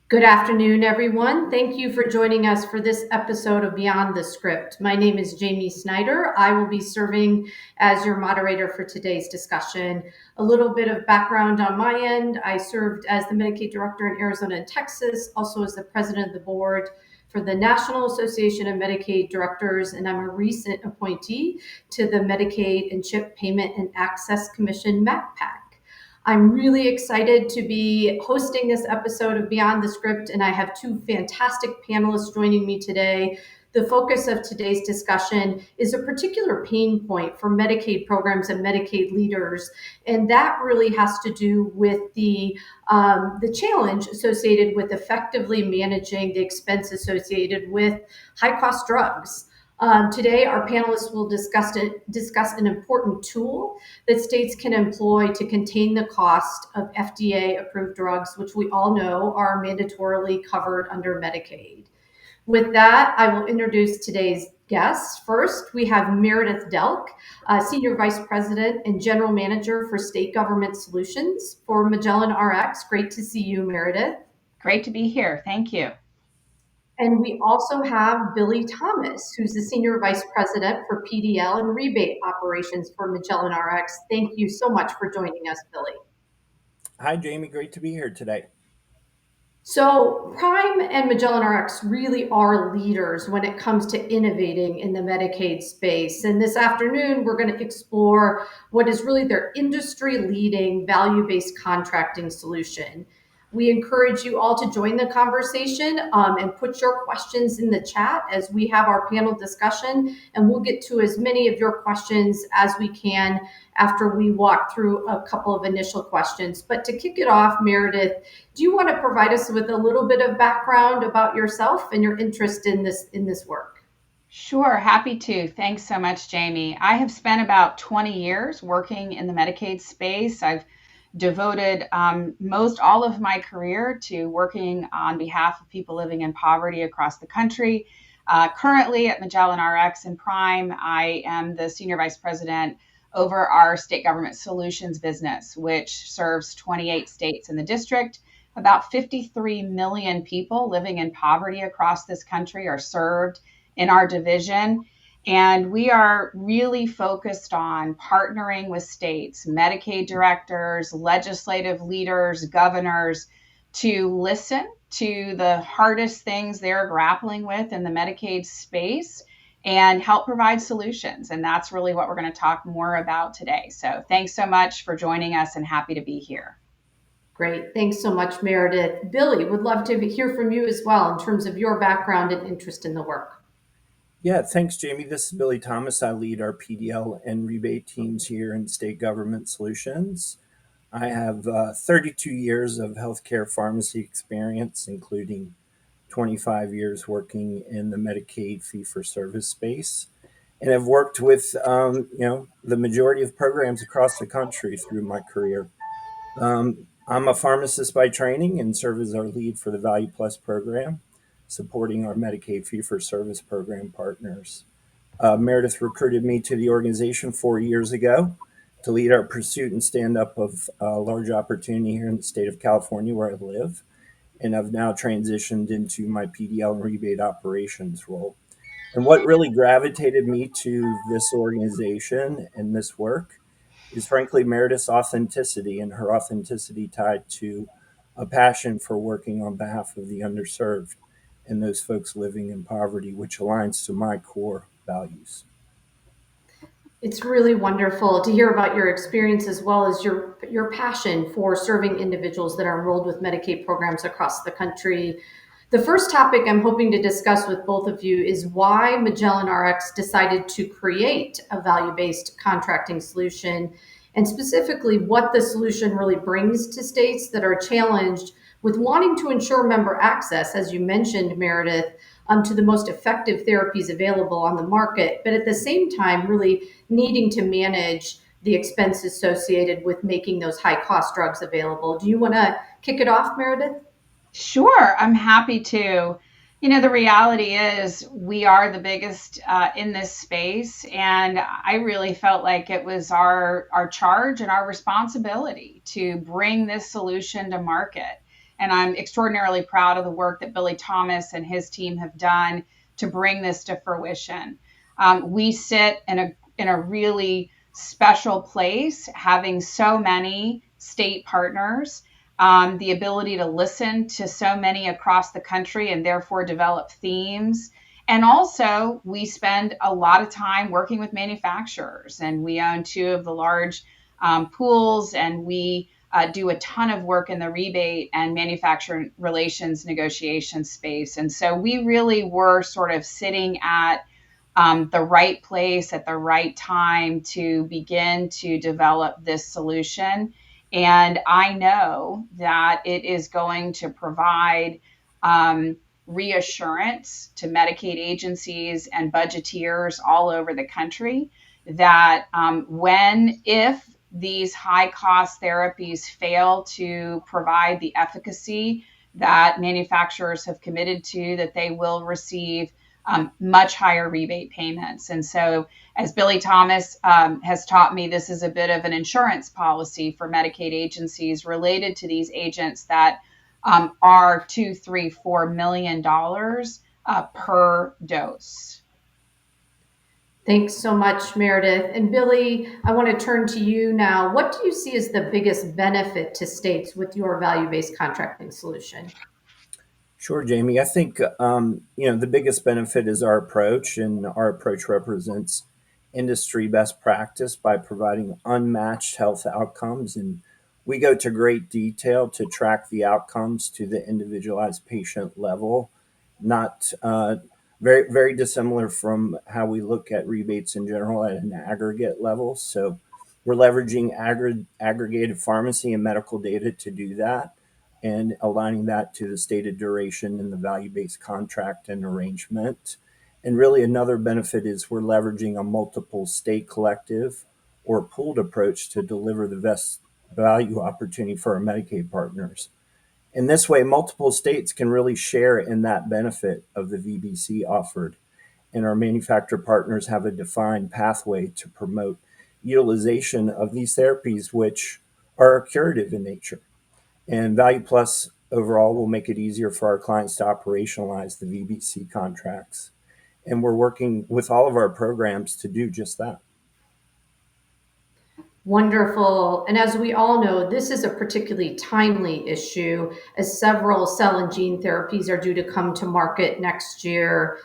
Good afternoon, everyone. Thank you for joining us for this episode of Beyond the Script. My name is Jami Snyder. I will be serving as your moderator for today's discussion. A little bit of background on my end. I served as the Medicaid director in Arizona and Texas, also as the president of the board for the National Association of Medicaid Directors, and I'm a recent appointee to the Medicaid and CHIP Payment and Access Commission MACPAC. I'm really excited to be hosting this episode of Beyond the Script, and I have two fantastic panelists joining me today. The focus of today's discussion is a particular pain point for Medicaid programs and Medicaid leaders, and that really has to do with the challenge associated with effectively managing the expense associated with high-cost drugs. Today, our panelists will discuss an important tool that states can employ to contain the cost of FDA-approved drugs, which we all know are mandatorily covered under Medicaid. With that, I will introduce today's guests. First, we have Meredith Delk, Senior Vice President and General Manager for State Government Solutions for Magellan Rx. Great to see you, Meredith. Great to be here. Thank you. And we also have Billy Thomas, who's the Senior Vice President for PDL and Rebate Operations for Magellan Rx. Thank you so much for joining us, Billy. Hi, Jami. Great to be here today. So Prime and Magellan Rx really are leaders when it comes to innovating in the Medicaid space. And this afternoon, we're going to explore what is really their industry-leading value-based contracting solution. We encourage you all to join the conversation and put your questions in the chat as we have our panel discussion, and we'll get to as many of your questions as we can after we walk through a couple of initial questions. But to kick it off, Meredith, do you want to provide us with a little bit of background about yourself and your interest in this work? Sure, happy to. Thanks so much, Jami. I have spent about 20 years working in the Medicaid space. I've devoted most all of my career to working on behalf of people living in poverty across the country. Currently at Magellan Rx and Prime, I am the Senior Vice President over our State Government Solutions business, which serves 28 states in the district. About 53 million people living in poverty across this country are served in our division. And we are really focused on partnering with states, Medicaid directors, legislative leaders, governors, to listen to the hardest things they're grappling with in the Medicaid space and help provide solutions. And that's really what we're going to talk more about today. So thanks so much for joining us and happy to be here. Great. Thanks so much, Meredith. Billy, would love to hear from you as well in terms of your background and interest in the work. Yeah, thanks, Jami. This is Billy Thomas. I lead our PDL and rebate teams here in State Government Solutions. I have 32 years of healthcare pharmacy experience, including 25 years working in the Medicaid fee-for-service space. And I've worked with, the majority of programs across the country through my career. I'm a pharmacist by training and serve as our lead for the Value Plus program, supporting our Medicaid fee-for-service program partners. Meredith recruited me to the organization 4 years ago to lead our pursuit and stand-up of a large opportunity here in the state of California where I live. And I've now transitioned into my PDL and rebate operations role. And what really gravitated me to this organization and this work is frankly Meredith's authenticity, and her authenticity tied to a passion for working on behalf of the underserved and those folks living in poverty, which aligns to my core values. It's really wonderful to hear about your experience as well as your passion for serving individuals that are enrolled with Medicaid programs across the country. The first topic I'm hoping to discuss with both of you is why Magellan Rx decided to create a value-based contracting solution, and specifically what the solution really brings to states that are challenged with wanting to ensure member access, as you mentioned, Meredith, to the most effective therapies available on the market, but at the same time, really needing to manage the expense associated with making those high-cost drugs available. Do you want to kick it off, Meredith? Sure, I'm happy to. The reality is we are the biggest in this space, and I really felt like it was our charge and our responsibility to bring this solution to market. And I'm extraordinarily proud of the work that Billy Thomas and his team have done to bring this to fruition. We sit in a really special place, having so many state partners, the ability to listen to so many across the country and therefore develop themes. And also, we spend a lot of time working with manufacturers, and we own two of the large pools, and we do a ton of work in the rebate and manufacturer relations negotiation space. And so we really were sort of sitting at the right place at the right time to begin to develop this solution. And I know that it is going to provide reassurance to Medicaid agencies and budgeteers all over the country that if these high cost therapies fail to provide the efficacy that manufacturers have committed to, that they will receive much higher rebate payments. And so, as Billy Thomas has taught me, this is a bit of an insurance policy for Medicaid agencies related to these agents that are $2, $3, $4 million per dose. Thanks so much, Meredith. And Billy, I want to turn to you now. What do you see as the biggest benefit to states with your value-based contracting solution? Sure, Jamie. I think the biggest benefit is our approach, and our approach represents industry best practice by providing unmatched health outcomes. And we go to great detail to track the outcomes to the individualized patient level, not very, very dissimilar from how we look at rebates in general at an aggregate level. So we're leveraging aggregated pharmacy and medical data to do that, and aligning that to the stated duration in the value-based contract and arrangement. And really another benefit is we're leveraging a multiple state collective or pooled approach to deliver the best value opportunity for our Medicaid partners. In this way, multiple states can really share in that benefit of the VBC offered. And our manufacturer partners have a defined pathway to promote utilization of these therapies, which are curative in nature. And Value Plus overall will make it easier for our clients to operationalize the VBC contracts. And we're working with all of our programs to do just that. Wonderful. And as we all know, this is a particularly timely issue as several cell and gene therapies are due to come to market next year.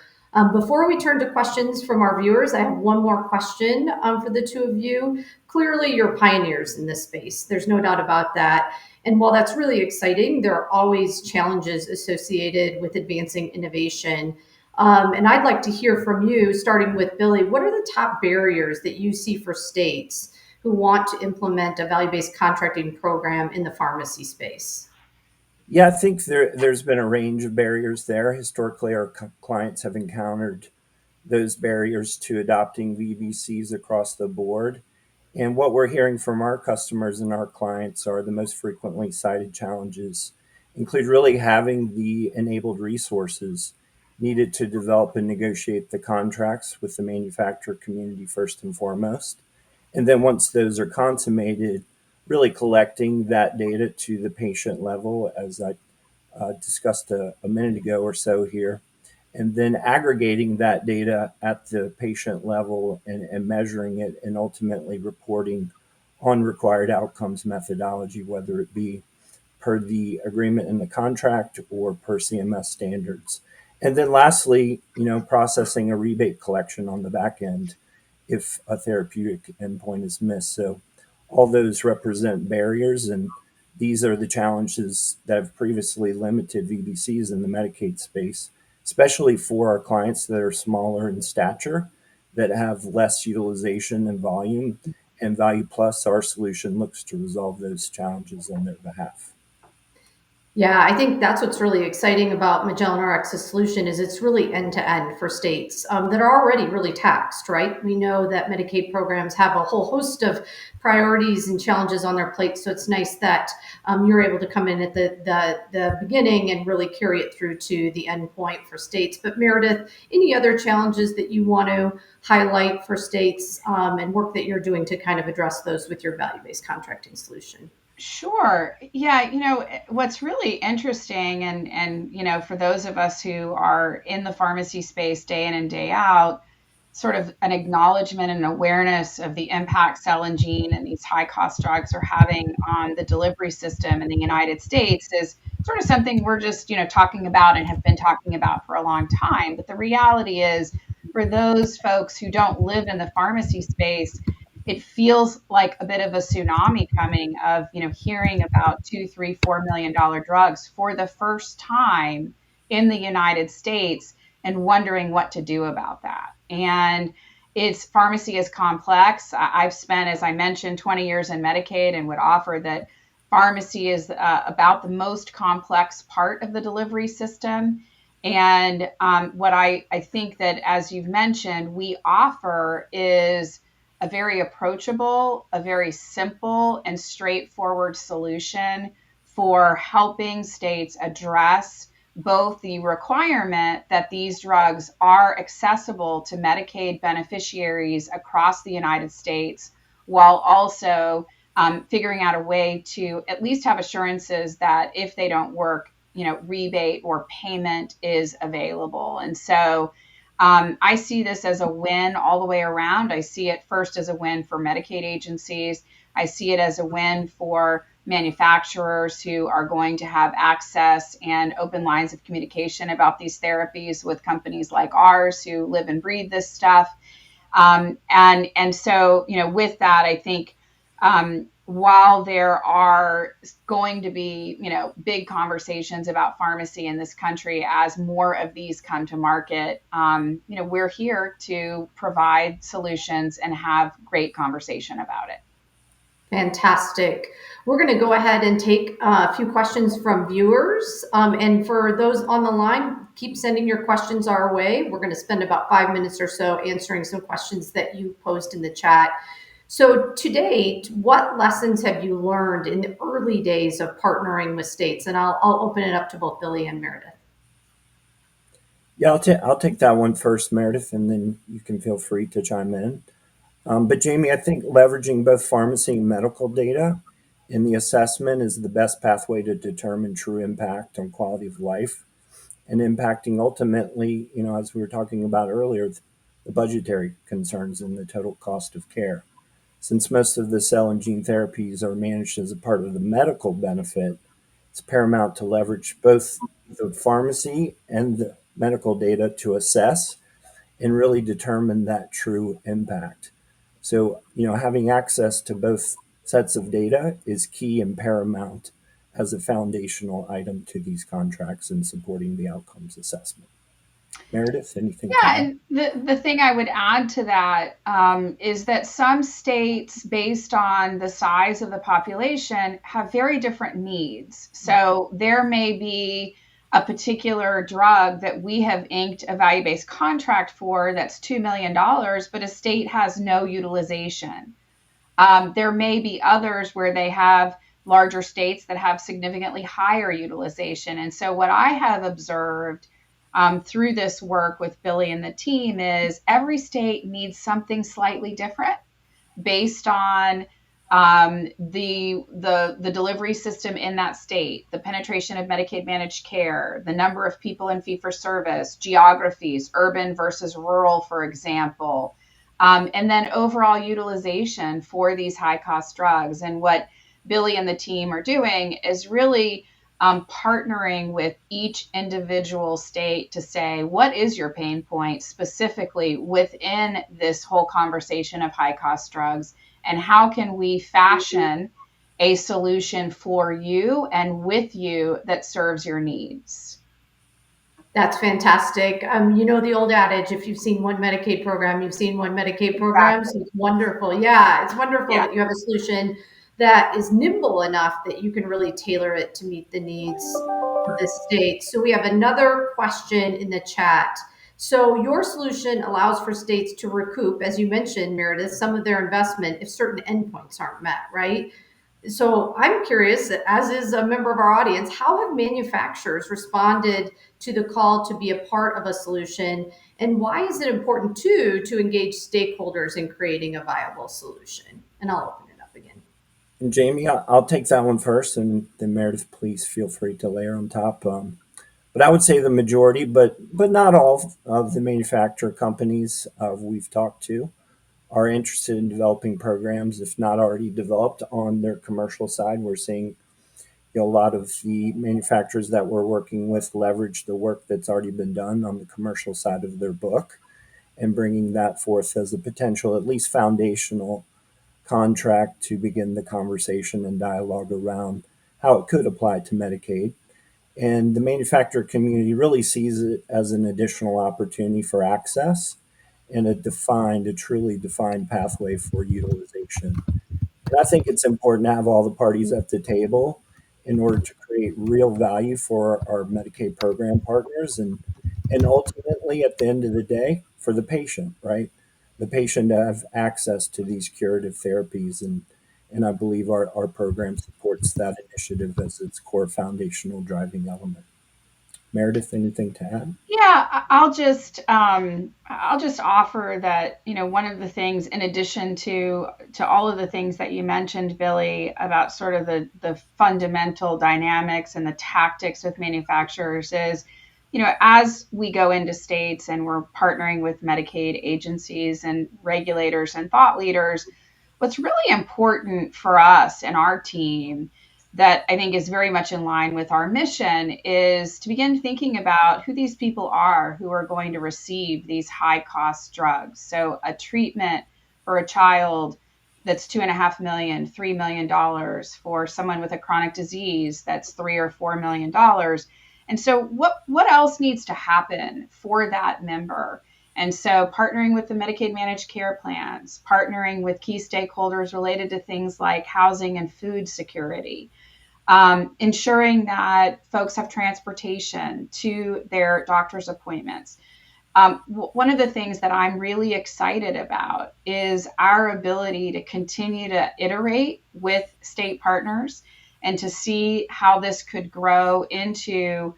Before we turn to questions from our viewers, I have one more question for the two of you. Clearly, you're pioneers in this space. There's no doubt about that. And while that's really exciting, there are always challenges associated with advancing innovation. And I'd like to hear from you, starting with Billy. What are the top barriers that you see for states who want to implement a value-based contracting program in the pharmacy space? Yeah, I think there's been a range of barriers there. Historically, our clients have encountered those barriers to adopting VBCs across the board. And what we're hearing from our customers and our clients are the most frequently cited challenges include really having the enabled resources needed to develop and negotiate the contracts with the manufacturer community first and foremost. And then once those are consummated, really collecting that data to the patient level, as I discussed a minute ago or so here, and then aggregating that data at the patient level and measuring it, and ultimately reporting on required outcomes methodology, whether it be per the agreement in the contract or per CMS standards. And then lastly, processing a rebate collection on the back end if a therapeutic endpoint is missed. So all those represent barriers, and these are the challenges that have previously limited VBCs in the Medicaid space, especially for our clients that are smaller in stature, that have less utilization and volume. And Value Plus, our solution, looks to resolve those challenges on their behalf. Yeah, I think that's what's really exciting about Magellan Rx's solution is it's really end-to-end for states that are already really taxed, right? We know that Medicaid programs have a whole host of priorities and challenges on their plate. So it's nice that you're able to come in at the beginning and really carry it through to the end point for states. But Meredith, any other challenges that you want to highlight for states and work that you're doing to kind of address those with your value-based contracting solution? Sure. Yeah, what's really interesting and for those of us who are in the pharmacy space day in and day out, sort of an acknowledgement and awareness of the impact cell and gene and these high cost drugs are having on the delivery system in the United States is sort of something we're just, talking about and have been talking about for a long time. But the reality is for those folks who don't live in the pharmacy space, it feels like a bit of a tsunami coming of hearing about 2, 3, $4 million drugs for the first time in the United States and wondering what to do about that. And it's pharmacy is complex. I've spent, as I mentioned, 20 years in Medicaid and would offer that pharmacy is about the most complex part of the delivery system. And what I think that, as you've mentioned, we offer is a very approachable, a very simple and straightforward solution for helping states address both the requirement that these drugs are accessible to Medicaid beneficiaries across the United States, while also figuring out a way to at least have assurances that if they don't work, rebate or payment is available. And so I see this as a win all the way around. I see it first as a win for Medicaid agencies. I see it as a win for manufacturers who are going to have access and open lines of communication about these therapies with companies like ours who live and breathe this stuff. And so, with that, I think while there are going to be, big conversations about pharmacy in this country as more of these come to market, we're here to provide solutions and have great conversation about it. Fantastic. We're going to go ahead and take a few questions from viewers. And for those on the line, keep sending your questions our way. We're going to spend about 5 minutes or so answering some questions that you posed in the chat. So to date, what lessons have you learned in the early days of partnering with states? And I'll open it up to both Billy and Meredith. Yeah, I'll take that one first, Meredith, and then you can feel free to chime in. But Jami, I think leveraging both pharmacy and medical data in the assessment is the best pathway to determine true impact on quality of life and impacting ultimately, as we were talking about earlier, the budgetary concerns and the total cost of care. Since most of the cell and gene therapies are managed as a part of the medical benefit, it's paramount to leverage both the pharmacy and the medical data to assess and really determine that true impact. So, having access to both sets of data is key and paramount as a foundational item to these contracts and supporting the outcomes assessment. Meredith, anything to Yeah, add? and the thing I would add to that is that some states, based on the size of the population, have very different needs. So there may be a particular drug that we have inked a value-based contract for that's $2 million, but a state has no utilization. There may be others where they have larger states that have significantly higher utilization. And so what I have observed through this work with Billy and the team is every state needs something slightly different based on the delivery system in that state, the penetration of Medicaid managed care, the number of people in fee for service, geographies, urban versus rural, for example, and then overall utilization for these high cost drugs. And what Billy and the team are doing is really partnering with each individual state to say, what is your pain point specifically within this whole conversation of high cost drugs? And how can we fashion a solution for you and with you that serves your needs? That's fantastic. The old adage, if you've seen one Medicaid program, you've seen one Medicaid program. Exactly. So it's wonderful. Yeah, it's wonderful Yeah. that you have a solution that is nimble enough that you can really tailor it to meet the needs of the state. So we have another question in the chat. So your solution allows for states to recoup, as you mentioned, Meredith, some of their investment if certain endpoints aren't met, right? So I'm curious, as is a member of our audience, how have manufacturers responded to the call to be a part of a solution? And why is it important too to engage stakeholders in creating a viable solution? And I'll open it up again. And Jamie, I'll take that one first, and then Meredith, please feel free to layer on top. But I would say the majority, but not all of the manufacturer companies we've talked to are interested in developing programs, if not already developed, on their commercial side. We're seeing a lot of the manufacturers that we're working with leverage the work that's already been done on the commercial side of their book and bringing that forth as a potential, at least foundational contract to begin the conversation and dialogue around how it could apply to Medicaid. And the manufacturer community really sees it as an additional opportunity for access and a truly defined pathway for utilization. And I think it's important to have all the parties at the table in order to create real value for our Medicaid program partners and ultimately at the end of the day for the patient, right? The patient to have access to these curative therapies and I believe our program supports that initiative as its core foundational driving element. Meredith, anything to add? Yeah, I'll just offer that, one of the things, in addition to all of the things that you mentioned, Billy, about sort of the fundamental dynamics and the tactics with manufacturers is, as we go into states and we're partnering with Medicaid agencies and regulators and thought leaders, what's really important for us and our team that I think is very much in line with our mission is to begin thinking about who these people are who are going to receive these high cost drugs. So a treatment for a child that's $2.5 million, $3 million for someone with a chronic disease that's $3 or $4 million. And so what else needs to happen for that member? And so partnering with the Medicaid managed care plans, partnering with key stakeholders related to things like housing and food security, ensuring that folks have transportation to their doctor's appointments. One of the things that I'm really excited about is our ability to continue to iterate with state partners and to see how this could grow into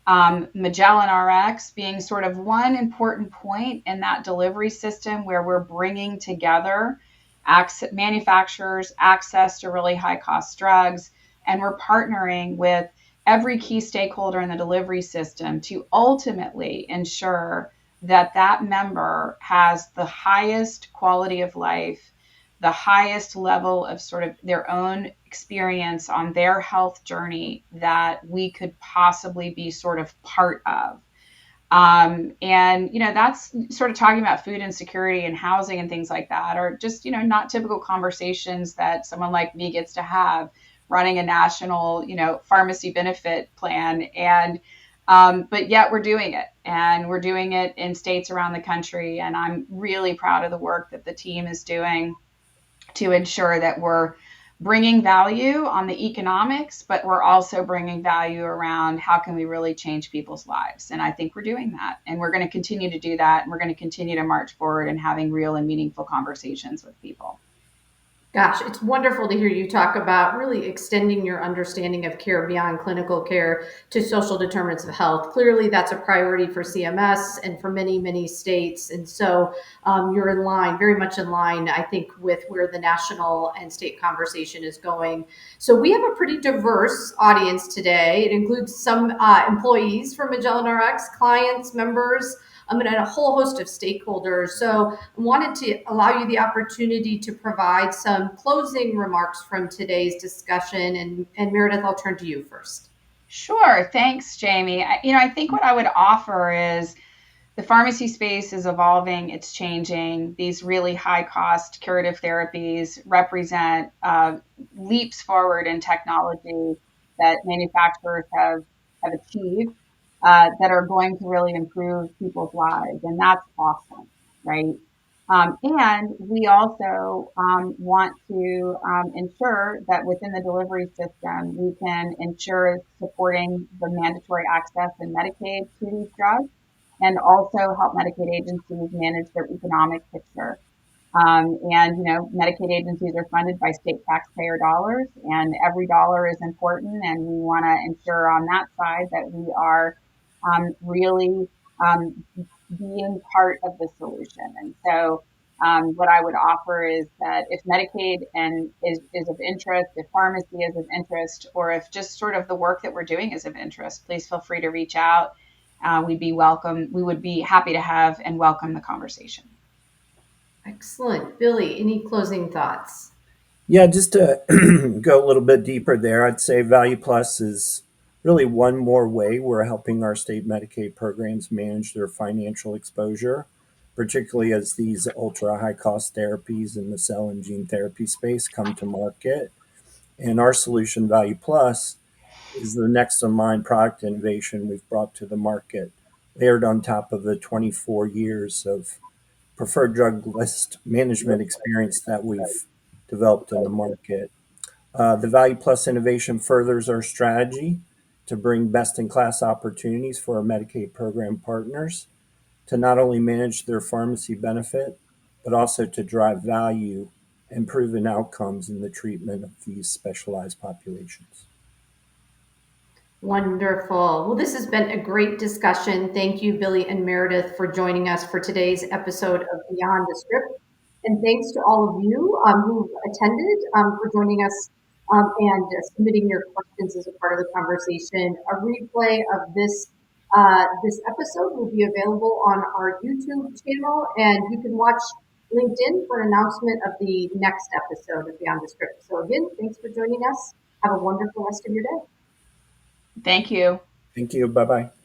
Magellan Rx being sort of one important point in that delivery system where we're bringing together manufacturers access to really high cost drugs, and we're partnering with every key stakeholder in the delivery system to ultimately ensure that that member has the highest quality of life, the highest level of sort of their own experience on their health journey that we could possibly be sort of part of. And, that's sort of talking about food insecurity and housing and things like that are just, not typical conversations that someone like me gets to have running a national, pharmacy benefit plan. And, but yet we're doing it, and we're doing it in states around the country. And I'm really proud of the work that the team is doing to ensure that we're bringing value on the economics, but we're also bringing value around how can we really change people's lives. And I think we're doing that, and we're going to continue to do that. And we're going to continue to march forward and having real and meaningful conversations with people. Gosh, it's wonderful to hear you talk about really extending your understanding of care beyond clinical care to social determinants of health. Clearly, that's a priority for CMS and for many, many states. And so you're in line, very much in line, I think, with where the national and state conversation is going. So we have a pretty diverse audience today. It includes some employees from Magellan Rx, clients, members, and a whole host of stakeholders. So I wanted to allow you the opportunity to provide some closing remarks from today's discussion. And Meredith, I'll turn to you first. Sure. Thanks, Jami. I think what I would offer is the pharmacy space is evolving. It's changing. These really high cost curative therapies represent leaps forward in technology that manufacturers have achieved that are going to really improve people's lives. And that's awesome, right? And we also want to ensure that within the delivery system, we can ensure supporting the mandatory access in Medicaid to these drugs, and also help Medicaid agencies manage their economic picture. Medicaid agencies are funded by state taxpayer dollars, and every dollar is important. And we want to ensure on that side that we are really being part of the solution. And so What I would offer is that if Medicaid is of interest, if pharmacy is of interest, or if just sort of the work that we're doing is of interest, please feel free to reach out. We would be happy to have and welcome the conversation. Excellent. Billy, any closing thoughts? Yeah, just to go a little bit deeper there, I'd say Value Plus is really one more way we're helping our state Medicaid programs manage their financial exposure, particularly as these ultra high cost therapies in the cell and gene therapy space come to market. And our solution, Value Plus, is the next in line product innovation we've brought to the market, layered on top of the 24 years of preferred drug list management experience that we've developed in the market. The Value Plus innovation furthers our strategy to bring best in class opportunities for our Medicaid program partners to not only manage their pharmacy benefit, but also to drive value and proven outcomes in the treatment of these specialized populations. Wonderful. Well, this has been a great discussion. Thank you, Billy and Meredith, for joining us for today's episode of Beyond the Script. And thanks to all of you who attended for joining us and submitting your questions as a part of the conversation. A replay of this episode will be available on our YouTube channel, and you can watch LinkedIn for an announcement of the next episode of Beyond the Script. So again, thanks for joining us. Have a wonderful rest of your day. Thank you. Thank you. Bye bye.